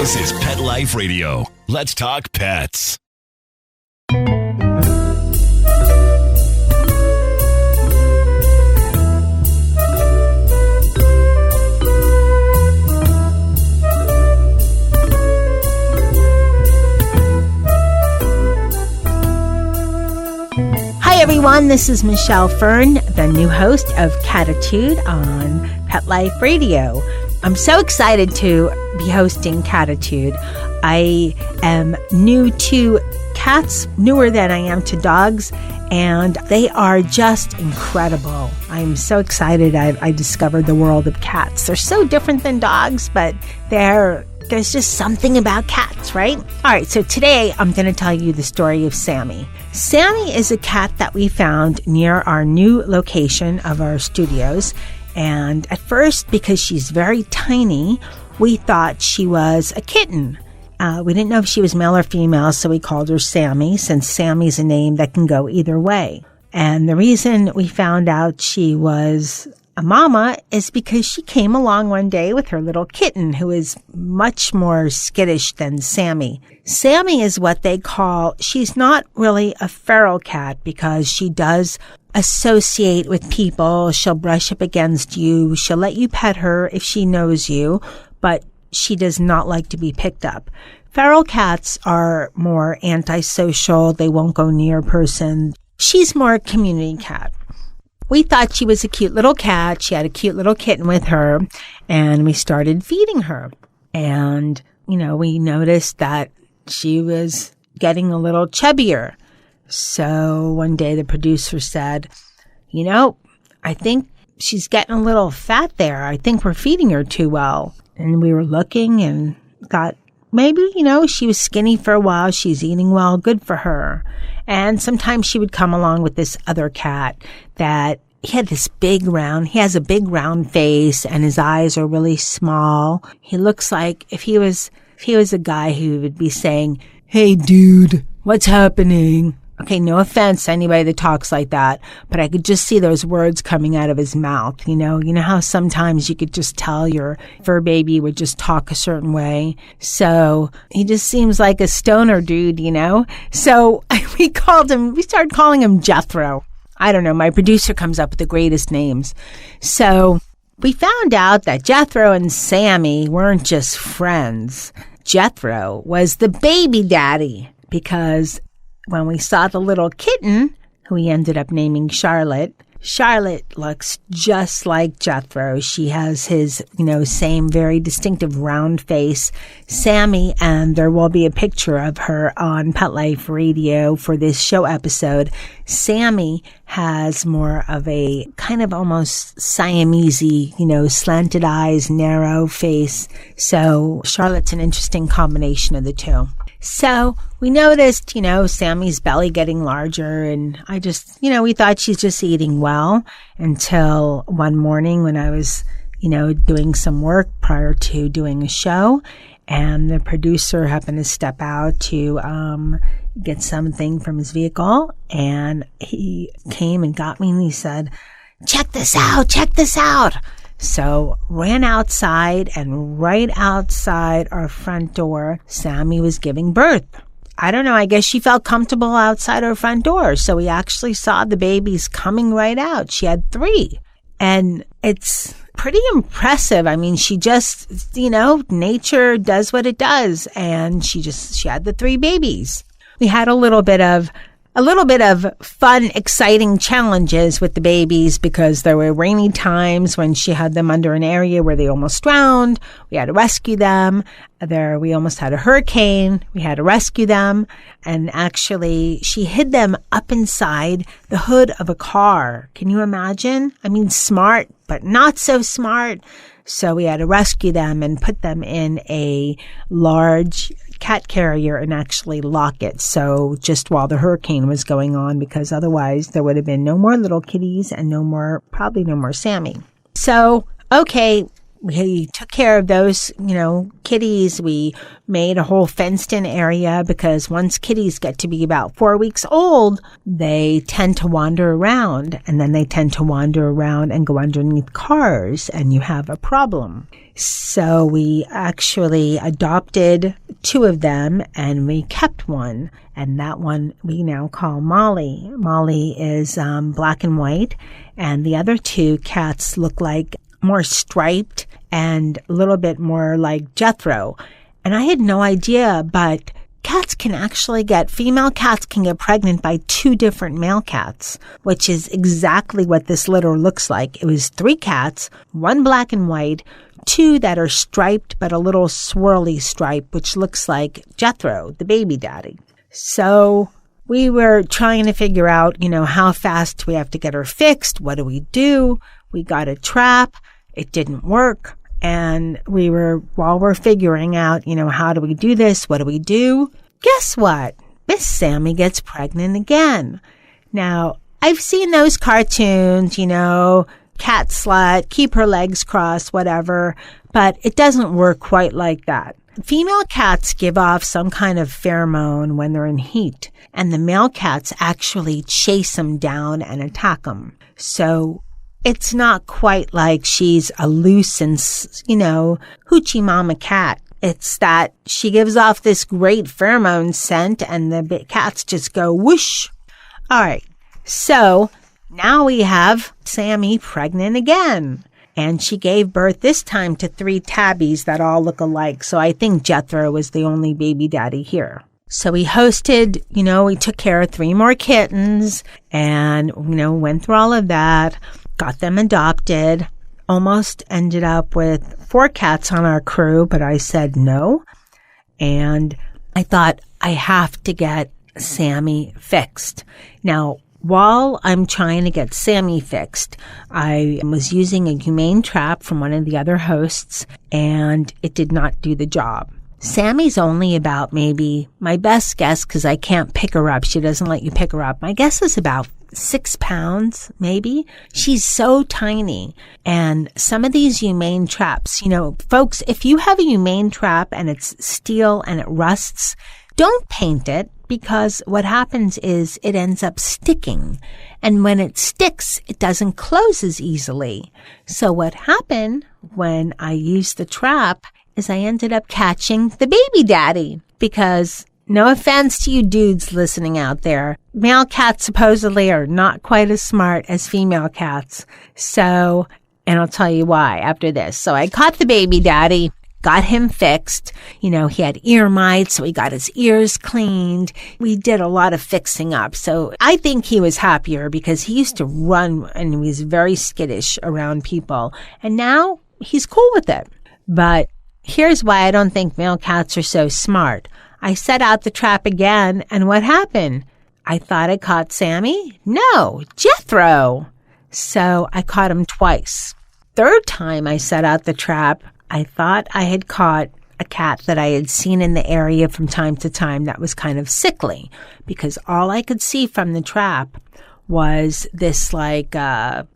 This is Pet Life Radio. Let's talk pets. Hi everyone, this is Michelle Fern, the new host of Cattitude on Pet Life Radio. I'm so excited to be hosting Cattitude. I am new to cats, newer than I am to dogs, and they are just incredible. I'm so excited I discovered the world of cats. They're so different than dogs, but there's just something about cats, right? All right, so today I'm going to tell you the story of Sammy. Sammy is a cat that we found near our new location of our studios. And at first, because she's very tiny, we thought she was a kitten. We didn't know if she was male or female, so we called her Sammy, since Sammy's a name that can go either way. And the reason we found out she was a mama is because she came along one day with her little kitten, who is much more skittish than Sammy. Sammy is what they call, she's not really a feral cat because she does associate with people. She'll brush up against you. She'll let you pet her if she knows you, but she does not like to be picked up. Feral cats are more antisocial. They won't go near a person. She's more a community cat. We thought she was a cute little cat. She had a cute little kitten with her, and we started feeding her. And, we noticed that she was getting a little chubbier. So one day the producer said, I think she's getting a little fat there. I think we're feeding her too well. And we were looking and thought, maybe, she was skinny for a while. She's eating well. Good for her. And sometimes she would come along with this other cat that he has a big round face and his eyes are really small. He looks like if he was a guy who would be saying, "Hey dude, what's happening?" Okay, no offense to anybody that talks like that, but I could just see those words coming out of his mouth. You know how sometimes you could just tell your fur baby would just talk a certain way. So he just seems like a stoner dude, So we started calling him Jethro. I don't know, my producer comes up with the greatest names. So we found out that Jethro and Sammy weren't just friends. Jethro was the baby daddy because when we saw the little kitten, who we ended up naming Charlotte looks just like Jethro. She has his, same very distinctive round face. Sammy, and there will be a picture of her on Pet Life Radio for this show episode. Sammy has more of a kind of almost Siamese, slanted eyes, narrow face. So Charlotte's an interesting combination of the two. So we noticed, Sammy's belly getting larger, and I just, we thought she's just eating well until one morning when I was, doing some work prior to doing a show, and the producer happened to step out to get something from his vehicle, and he came and got me and he said, check this out. So ran outside, and right outside our front door, Sammy was giving birth. I don't know, I guess she felt comfortable outside our front door. So we actually saw the babies coming right out. She had 3. And it's pretty impressive. I mean, she just, nature does what it does. And she had the 3 babies. We had a little bit of fun, exciting challenges with the babies because there were rainy times when she had them under an area where they almost drowned. We had to rescue them. We almost had a hurricane. We had to rescue them. And actually, she hid them up inside the hood of a car. Can you imagine? I mean, smart, but not so smart. So we had to rescue them and put them in a large cat carrier and actually lock it. So just while the hurricane was going on, because otherwise there would have been no more little kitties and probably no more Sammy. So, okay, we took care of those, kitties. We made a whole fenced in area because once kitties get to be about 4 weeks old, they tend to wander around, and then they tend to wander around and go underneath cars, and you have a problem. So we actually adopted 2 of them, and we kept one, and that one we now call Molly. Molly is black and white, and the other 2 cats look like more striped and a little bit more like Jethro. And I had no idea, but female cats can get pregnant by 2 different male cats, which is exactly what this litter looks like. It was 3 cats, 1 black and white, 2 that are striped, but a little swirly stripe, which looks like Jethro, the baby daddy. So we were trying to figure out, how fast we have to get her fixed. What do we do? We got a trap. It didn't work. And while we're figuring out, how do we do this? What do we do? Guess what? Miss Sammy gets pregnant again. Now, I've seen those cartoons, cat slut, keep her legs crossed, whatever, but it doesn't work quite like that. Female cats give off some kind of pheromone when they're in heat, and the male cats actually chase them down and attack them. So it's not quite like she's a loose and, hoochie mama cat. It's that she gives off this great pheromone scent and the cats just go whoosh. All right. So now we have Sammy pregnant again. And she gave birth this time to 3 tabbies that all look alike. So I think Jethro was the only baby daddy here. So we hosted, we took care of 3 more kittens and, went through all of that. Got them adopted, almost ended up with 4 cats on our crew, but I said no. And I thought, I have to get Sammy fixed. Now, while I'm trying to get Sammy fixed, I was using a humane trap from one of the other hosts, and it did not do the job. Sammy's only about maybe, my best guess, because I can't pick her up. She doesn't let you pick her up. My guess is about 6 pounds, maybe. She's so tiny. And some of these humane traps, folks, if you have a humane trap and it's steel and it rusts, don't paint it, because what happens is it ends up sticking. And when it sticks, it doesn't close as easily. So what happened when I used the trap is I ended up catching the baby daddy, because no offense to you dudes listening out there, male cats supposedly are not quite as smart as female cats. So, and I'll tell you why after this. So I caught the baby daddy, got him fixed. He had ear mites, so we got his ears cleaned. We did a lot of fixing up. So I think he was happier because he used to run and he was very skittish around people. And now he's cool with it. But here's why I don't think male cats are so smart. I set out the trap again, and what happened? I thought I caught Sammy. No, Jethro. So I caught him twice. 3rd time I set out the trap, I thought I had caught a cat that I had seen in the area from time to time that was kind of sickly, because all I could see from the trap was this kind of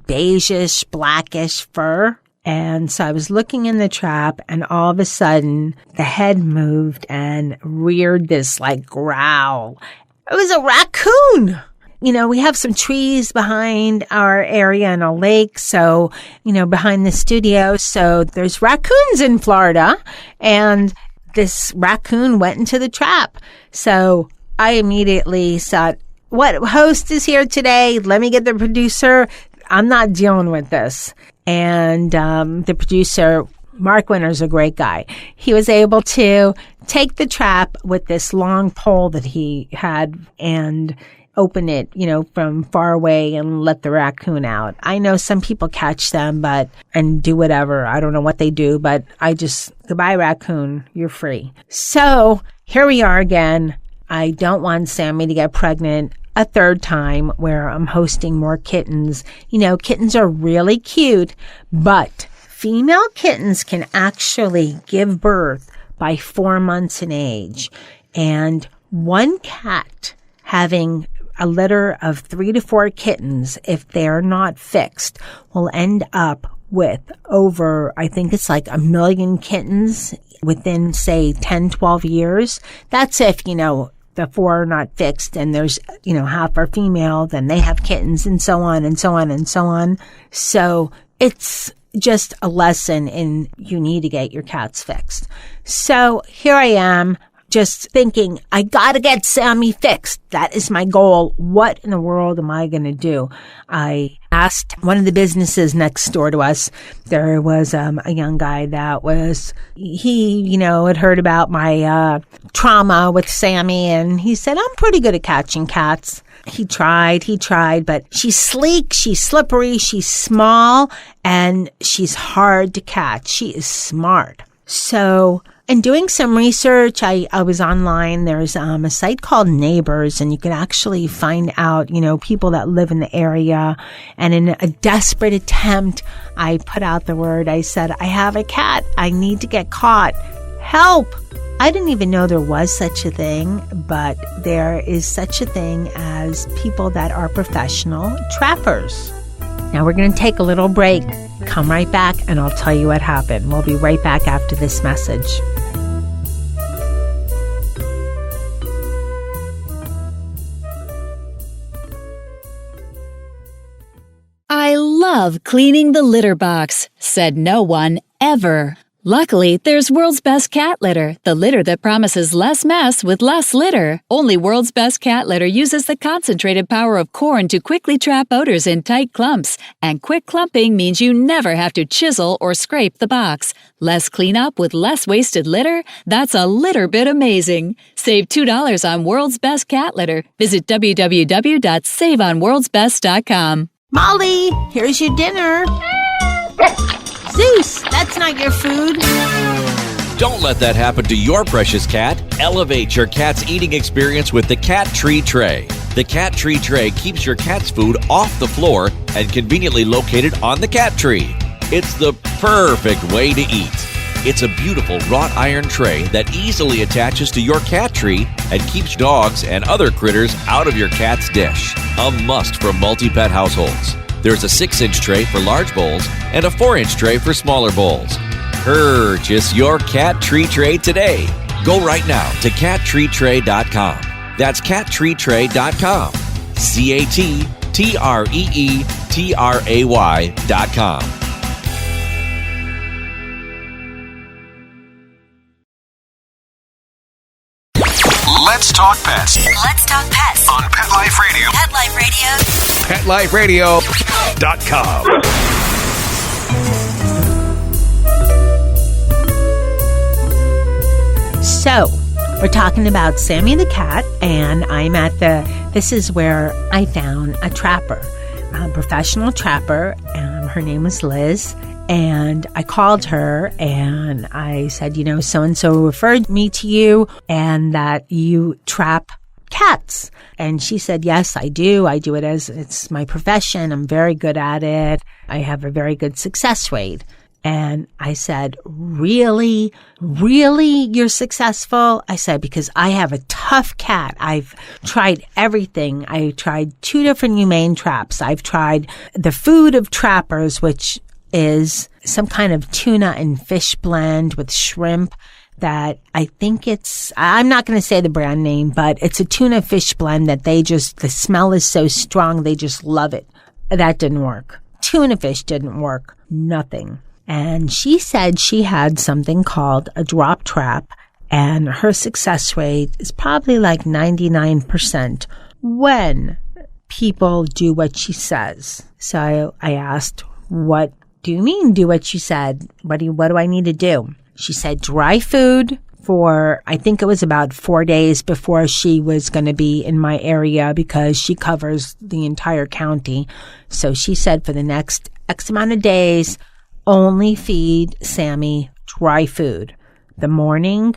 beigeish, blackish fur. And so I was looking in the trap, and all of a sudden the head moved and reared this growl. It was a raccoon. We have some trees behind our area and a lake. So, behind the studio. So there's raccoons in Florida, and this raccoon went into the trap. So I immediately thought, what host is here today? Let me get the producer. I'm not dealing with this. And the producer, Mark Winter's a great guy. He was able to take the trap with this long pole that he had and open it, from far away and let the raccoon out. I know some people catch them and do whatever. I don't know what they do, but goodbye raccoon, you're free. So here we are again. I don't want Sammy to get pregnant a 3rd time where I'm hosting more kittens. Kittens are really cute, but female kittens can actually give birth by 4 months in age. And one cat having a litter of 3 to 4 kittens, if they're not fixed, will end up with over, I think it's like 1 million kittens within, say, 10, 12 years. That's if, the 4 are not fixed and there's, half are female, then they have kittens and so on and so on and so on. So it's just a lesson in you need to get your cats fixed. So here I am just thinking, I got to get Sammy fixed. That is my goal. What in the world am I going to do? I asked one of the businesses next door to us. There was a young guy that he had heard about my trauma with Sammy, and he said, I'm pretty good at catching cats. He tried, but she's sleek, she's slippery, she's small, and she's hard to catch. She is smart. So, in doing some research, I was online. There's a site called Neighbors, and you can actually find out, people that live in the area. And in a desperate attempt, I put out the word. I said, I have a cat. I need to get caught. Help! I didn't even know there was such a thing, but there is such a thing as people that are professional trappers. Now we're going to take a little break. Come right back and I'll tell you what happened. We'll be right back after this message. I love cleaning the litter box, said no one ever. Luckily, there's World's Best Cat Litter, the litter that promises less mess with less litter. Only World's Best Cat Litter uses the concentrated power of corn to quickly trap odors in tight clumps. And quick clumping means you never have to chisel or scrape the box. Less cleanup with less wasted litter? That's a litter bit amazing. Save $2 on World's Best Cat Litter. Visit www.saveonworldsbest.com. Molly, here's your dinner. Zeus, that's not your food. Don't let that happen to your precious cat. Elevate your cat's eating experience with the Cat Tree Tray. The Cat Tree Tray keeps your cat's food off the floor and conveniently located on the cat tree. It's the perfect way to eat. It's a beautiful wrought iron tray that easily attaches to your cat tree and keeps dogs and other critters out of your cat's dish. A must for multi-pet households. There's a 6-inch tray for large bowls and a 4-inch tray for smaller bowls. Purchase your Cat Tree Tray today. Go right now to cattreetray.com. That's cattreetray.com. CATTREETRAY.com. Let's talk pets. Let's talk pets On Pet Life Radio. Pet Life Radio. PetLifeRadio.com. So, we're talking about Sammy the cat, and I'm at this is where I found a trapper, a professional trapper. Her name is Liz. And I called her and I said, so-and-so referred me to you and that you trap cats. And she said, yes, I do. I do it it's my profession. I'm very good at it. I have a very good success rate. And I said, really? Really? You're successful? I said, because I have a tough cat. I've tried everything. I tried 2 different humane traps. I've tried the food of trappers, which is some kind of tuna and fish blend with shrimp that I think I'm not going to say the brand name, but it's a tuna fish blend that the smell is so strong, they just love it. That didn't work. Tuna fish didn't work. Nothing. And she said she had something called a drop trap, and her success rate is probably like 99% when people do what she says. So I asked, what do you mean do what she said? What do I need to do? She said dry food for, I think it was about 4 days before she was going to be in my area because she covers the entire county. So she said for the next X amount of days, only feed Sammy dry food. The morning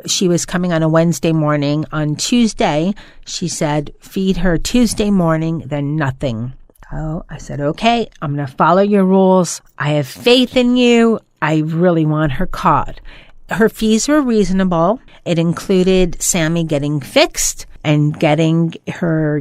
she was coming on a Wednesday morning. On Tuesday, she said feed her Tuesday morning, then nothing. Oh, I said, okay, I'm going to follow your rules. I have faith in you. I really want her caught. Her fees were reasonable. It included Sammy getting fixed and getting her,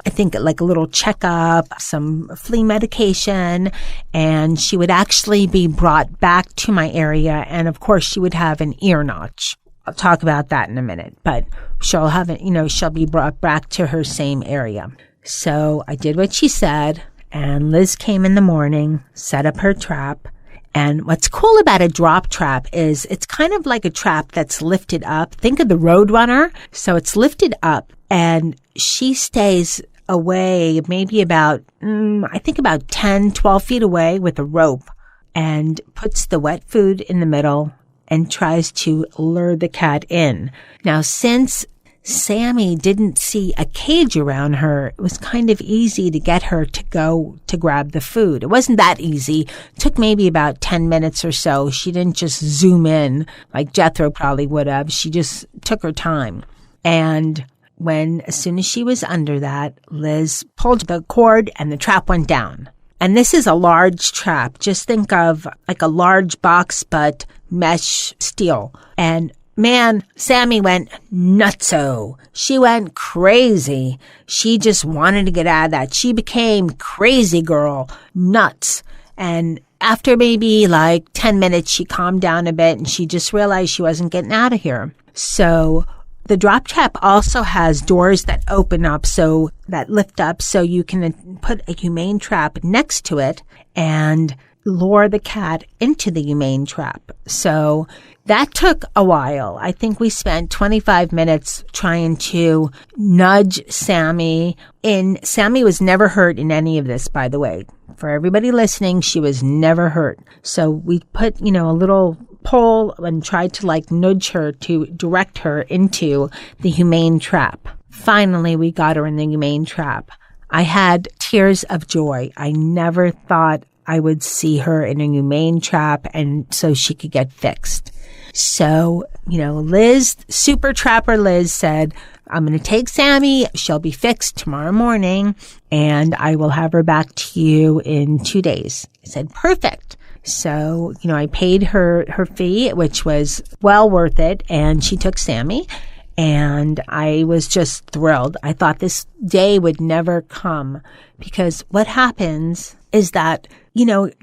I think like a little checkup, some flea medication, and she would actually be brought back to my area. And of course, she would have an ear notch. I'll talk about that in a minute, but she'll have it, she'll be brought back to her same area. So I did what she said, and Liz came in the morning, set up her trap. And what's cool about a drop trap is it's kind of like a trap that's lifted up. Think of the Roadrunner. So it's lifted up, and she stays away maybe about 10, 12 feet away with a rope, and puts the wet food in the middle and tries to lure the cat in. Now, since Sammy didn't see a cage around her, it was kind of easy to get her to go to grab the food. It wasn't that easy. It took maybe about 10 minutes or so. She didn't just zoom in like Jethro probably would have. She just took her time. And as soon as she was under that, Liz pulled the cord and the trap went down. And this is a large trap. Just think of like a large box, but mesh steel. And man, Sammy went nutso. She went crazy. She just wanted to get out of that. She became crazy girl, nuts. And after maybe like 10 minutes, she calmed down a bit and she just realized she wasn't getting out of here. So the drop trap also has doors that open up, that lift up, so you can put a humane trap next to it and lure the cat into the humane trap. So that took a while. I think we spent 25 minutes trying to nudge Sammy in. Sammy was never hurt in any of this, by the way. For everybody listening, she was never hurt. So we put, a little pole and tried to nudge her to direct her into the humane trap. Finally, we got her in the humane trap. I had tears of joy. I never thought I would see her in a humane trap and so she could get fixed. So, Liz, Super Trapper Liz said, I'm going to take Sammy. She'll be fixed tomorrow morning and I will have her back to you in 2 days. I said, perfect. So, I paid her fee, which was well worth it. And she took Sammy and I was just thrilled. I thought this day would never come because what happens is that,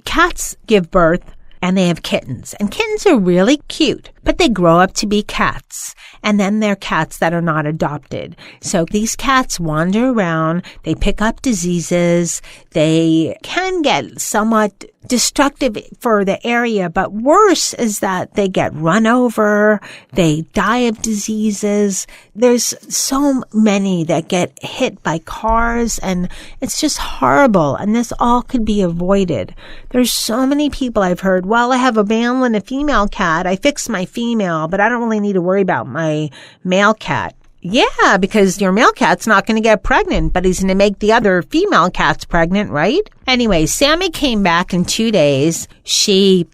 cats give birth and they have kittens. And kittens are really cute, but they grow up to be cats. And then they're cats that are not adopted. So these cats wander around, they pick up diseases, they can get somewhat destructive for the area, but worse is that they get run over, they die of diseases. There's so many that get hit by cars and it's just horrible. And this all could be avoided. There's so many people I've heard, well, I have a male and a female cat. I fixed my female, but I don't really need to worry about my male cat. Yeah, because your male cat's not going to get pregnant, but he's going to make the other female cats pregnant, right? Anyway, Sammy came back in 2 days. We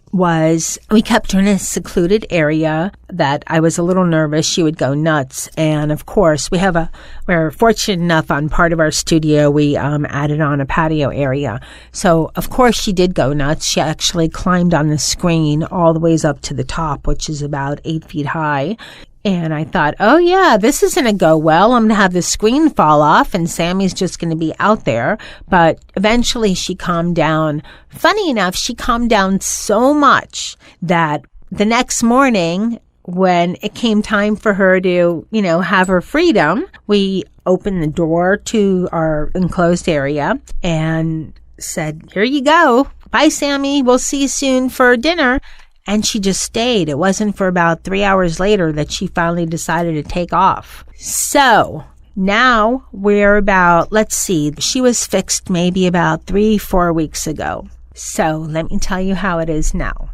kept her in a secluded area that I was a little nervous. She would go nuts. And of course, we're fortunate enough on part of our studio, we added on a patio area. So of course she did go nuts. She actually climbed on the screen all the ways up to the top, which is about 8 feet high. And I thought, oh yeah, this isn't going to go well. I'm going to have the screen fall off and Sammy's just going to be out there. But eventually she calmed down. Funny enough, she calmed down so much that the next morning when it came time for her to, have her freedom, we opened the door to our enclosed area and said, here you go. Bye, Sammy. We'll see you soon for dinner. And she just stayed. It wasn't for about 3 hours later that she finally decided to take off. So now we're about, she was fixed maybe about 3-4 weeks ago. So let me tell you how it is now.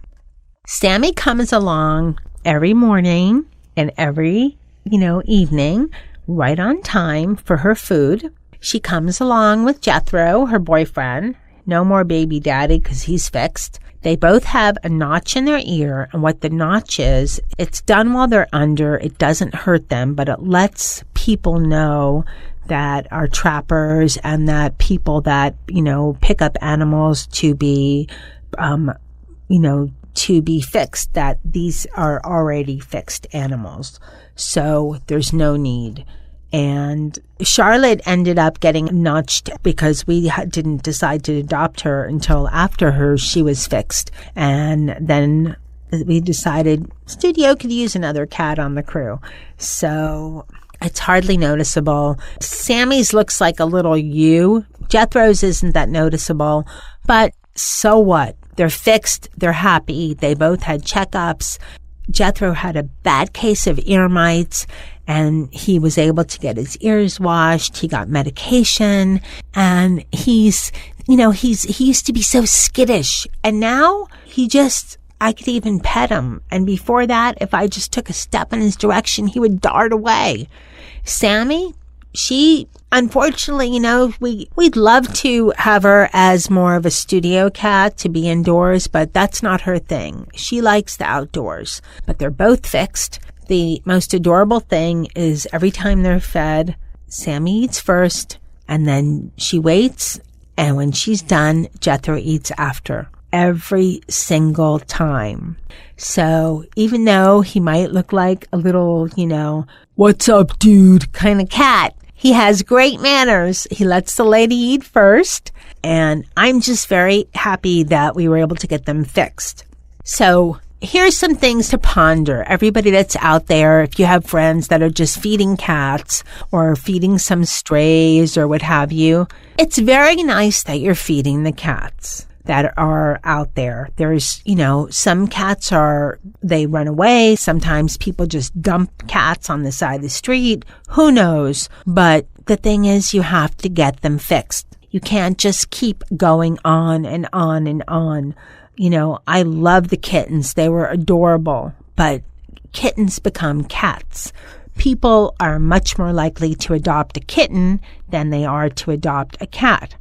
Sammy comes along every morning and every, evening, right on time for her food. She comes along with Jethro, her boyfriend. No more baby daddy because he's fixed. They both have a notch in their ear, and what the notch is, it's done while they're under. It doesn't hurt them, but it lets people know that are trappers and that people that, pick up animals to be, to be fixed, that these are already fixed animals. So there's no need. And Charlotte ended up getting notched because we didn't decide to adopt her until after she was fixed. And then we decided studio could use another cat on the crew. So it's hardly noticeable. Sammy's looks like a little U. Jethro's isn't that noticeable, but so what? They're fixed. They're happy. They both had checkups. Jethro had a bad case of ear mites, and he was able to get his ears washed. He got medication, and he used to be so skittish, and now I could even pet him. And before that, if I just took a step in his direction, he would dart away. Sammy, unfortunately, we'd love to have her as more of a studio cat to be indoors, but that's not her thing. She likes the outdoors, but they're both fixed. The most adorable thing is every time they're fed, Sammy eats first, and then she waits, and when she's done, Jethro eats after. Every single time. So even though he might look like a little, what's up, dude, kind of cat, he has great manners. He lets the lady eat first. And I'm just very happy that we were able to get them fixed. So here's some things to ponder. Everybody that's out there, if you have friends that are just feeding cats or feeding some strays or what have you, it's very nice that you're feeding the cats that are out there. There's, some cats they run away. Sometimes people just dump cats on the side of the street. Who knows? But the thing is, you have to get them fixed. You can't just keep going on and on and on. I love the kittens. They were adorable, but kittens become cats. People are much more likely to adopt a kitten than they are to adopt a cat.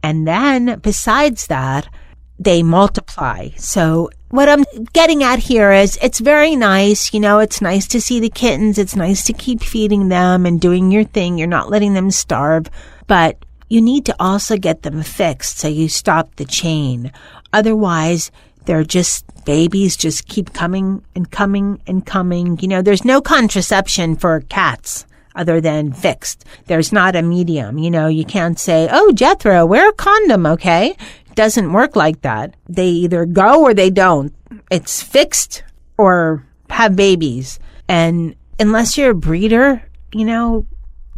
And then besides that, they multiply. So what I'm getting at here is it's very nice. It's nice to see the kittens. It's nice to keep feeding them and doing your thing. You're not letting them starve, but you need to also get them fixed so you stop the chain. Otherwise, they're just babies, just keep coming and coming and coming. There's no contraception for cats other than fixed. There's not a medium. You can't say, oh, Jethro, wear a condom, okay? It doesn't work like that. They either go or they don't. It's fixed or have babies. And unless you're a breeder,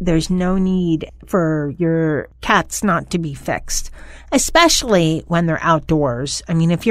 there's no need for your cats not to be fixed, especially when they're outdoors. I mean, if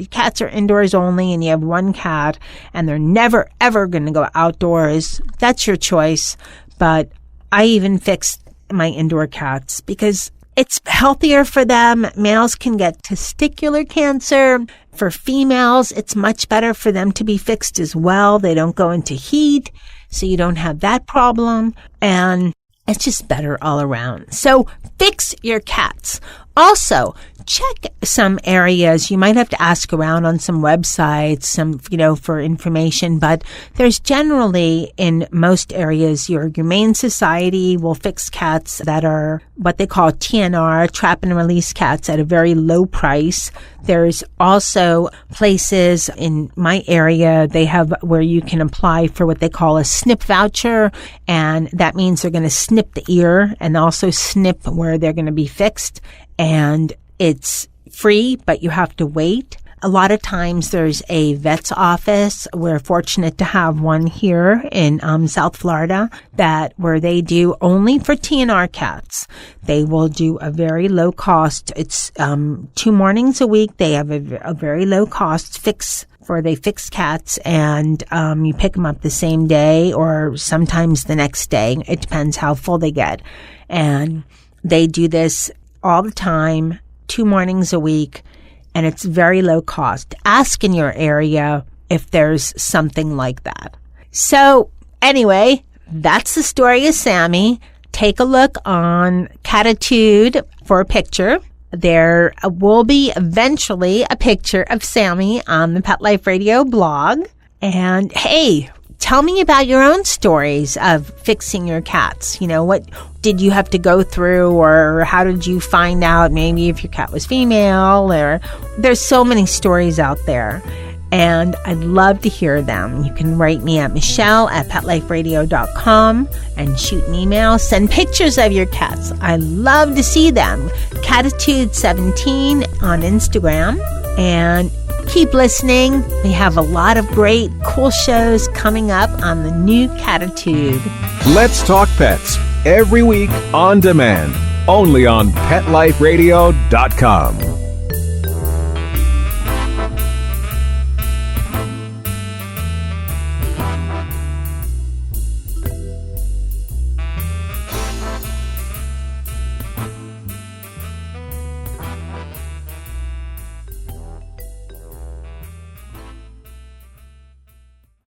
cats are indoors only and you have one cat and they're never, ever going to go outdoors, that's your choice. But I even fixed my indoor cats because it's healthier for them. Males can get testicular cancer. For females, it's much better for them to be fixed as well. They don't go into heat, so you don't have that problem. And it's just better all around. So fix your cats. Also, check some areas. You might have to ask around on some websites, for information, but there's generally in most areas, your Humane Society will fix cats that are what they call TNR, trap and release cats, at a very low price. There's also places in my area, they have where you can apply for what they call a snip voucher, and that means they're going to snip the ear and also snip where they're going to be fixed. And it's free, but you have to wait. A lot of times there's a vet's office. We're fortunate to have one here in South Florida where they do only for TNR cats. They will do a very low cost. It's 2 mornings a week. They have a very low cost fix cats, and you pick them up the same day or sometimes the next day. It depends how full they get. And they do this all the time, 2 mornings a week, and it's very low cost. Ask in your area if there's something like that. So anyway, that's the story of Sammy. Take a look on Cattitude for a picture. There will be eventually a picture of Sammy on the Pet Life Radio blog. And hey, tell me about your own stories of fixing your cats. What did you have to go through, or how did you find out maybe if your cat was female? Or there's so many stories out there. and I'd love to hear them. You can write me at michelle@petliferadio.com and shoot an email. Send pictures of your cats. I love to see them. Cattitude17 on Instagram. And keep listening. We have a lot of great, cool shows coming up on the new Cattitude. Let's Talk Pets, every week on demand, only on PetLifeRadio.com.